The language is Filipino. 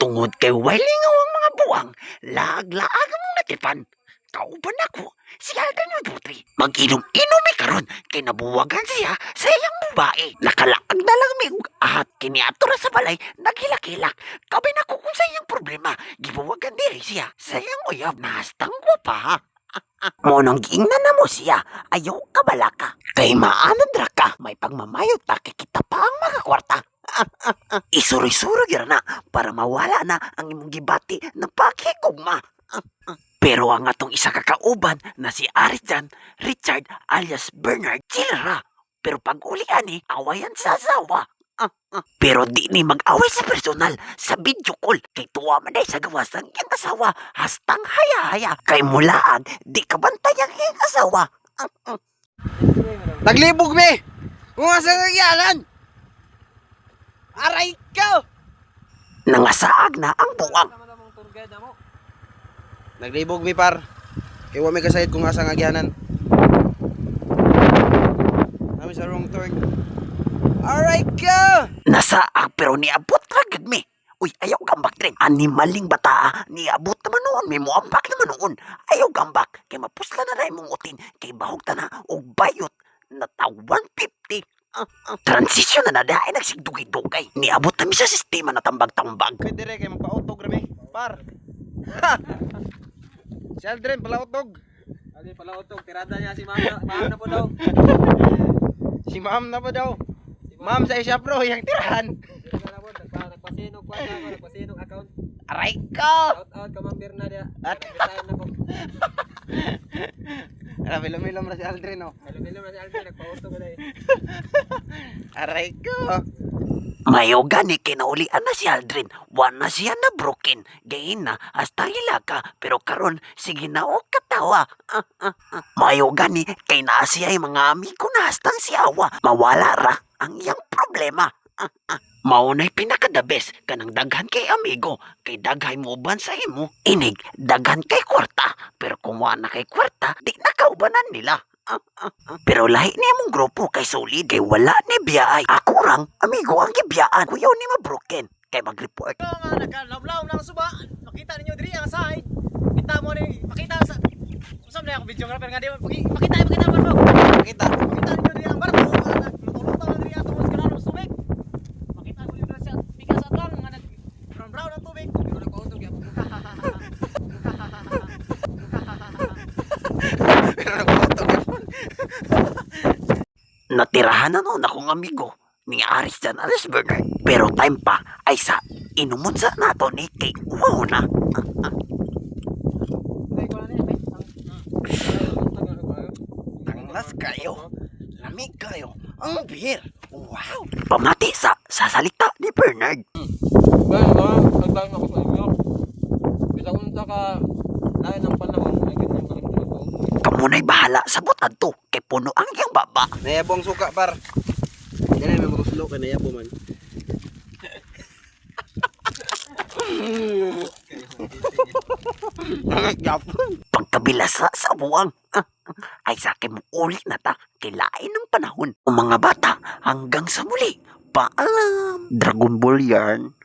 Tungod kay wailingaw ang mga buwang, laag-laag ang mga tipan. Kauban ako, si Alden Mabuti. Mag-inom-inom karon kay nabuwagan siya sa iyang babae. Nakalaag na lang may at kiniatura sa balay, naghilak-hilak. Kabi na ko kung sa iyang problema, gibuwagan diri siya sa iyang uyab. Nahastang ko pa. Monong giingnan na mo siya, ayaw ka balaka. Kay maanad ra ka, may pagmamayot ta kay kita pa ang mga kwarta. Isuri-suri gira na para mawala na ang imong gibati ng pakikugma. Pero ang atong isa kakauban na si Arizan Richard alias Bernard Chilera. Pero pag uli ani, awayan sa asawa. Pero di ni mag-away sa personal, sa video call. Kay tuwa man ay sa gawas ang iyang asawa. Hastang haya-haya. Kay mulaag, di ka bantay ang iyang asawa. Naglibog me! Kung asa nagyalan! Aray ka! Nangasaag na ang buwang. Naglibog mi par. Kaya wa may kasayad kung asa nagyanan. Nami sa wrong turn. Aray ka! Nasaag pero niabot ragad mi. Uy, ayaw gambak din. Animaling bata, niabot naman noon. May muambak naman noon. Ayaw gambak. Kay mapusla na na imong utin. Kay bahog ta na og bayot na ta 150. Transisyon na dahil nagsigdugay-dugay. Niabot namin sa sistema na tambag-tambag. Pwede rin kayo magpa-utog rami. Par! Ha! Si Aldrin pala-utog. Aldrin pala-utog. Tirada niya si Ma'am na po daw. Si Ma'am na po daw. Ma'am sa isya pro, yung tirahan. Nagpasinog pa ako. Nagpasinog account. Aray ka! Shout out ka Ma'am Bernardia. At? Nagpasinog na po. Milom-milom na si Aldrin, oh. Milom-milom na si Aldrin. Nagpa-utog na eh. Aray ka! Mayo gani kinaulian na si Aldrin. Wan na siya na broken. Gayin na hasta hilaka. Pero karon sige na o katawa. Mayo gani kay naa siya yung mga amigo na hastang siyawa. Mawala ra ang iyang problema. Maunay pinaka-the best kanang daghan kay amigo. Kay daghay mo uban sa imo. Inig, daghan kay kwarta. Pero kung wala na kay kwarta, di na kaubanan nila. Pero lahi ni mong grupo kay solid. Kay wala ni biyay. Ako rang, amigo ang gibiyaan. Kuyaw ni mabroken. Kay mag-report. Ito nga, nagkalawlaw ng suba. Makita ninyo diri ang side. Kita mo rin. Makita sa... Usap na yung videographer nga di mo. Makita mo. Kita. Makita ninyo diri ang barko. Lutulutang na diri ato mas kanang tubig. Makita ko yung siya. Bigas sa atang. Nga nag-brown ang tubig. Pero nagpautog yan. Pero nagpa-utog yan. Natirahan na noon akong amigo ni Aris dan Aris Bernard. Pero time pa ay sa inumon sa nato ni kay wow na. Tanglas kayo. Lamig kayo. Ang beer. Wow. Pamati sa salita ni Bernard. Nagbago ako sa inyo. Bisa unta ka lain ng panahon. Ay ganyan kalimtan ko. Kamunay bahala sa butad to kay puno ang iyang baba. Nayabong suka par. Ganyan may makuslo ka nayabo man. Pagkabilasa sa buwang ay sa akin mo ulit na ta kilain ng panahon. O mga bata hanggang sa muli. Paalam. Dragon Ball yarn.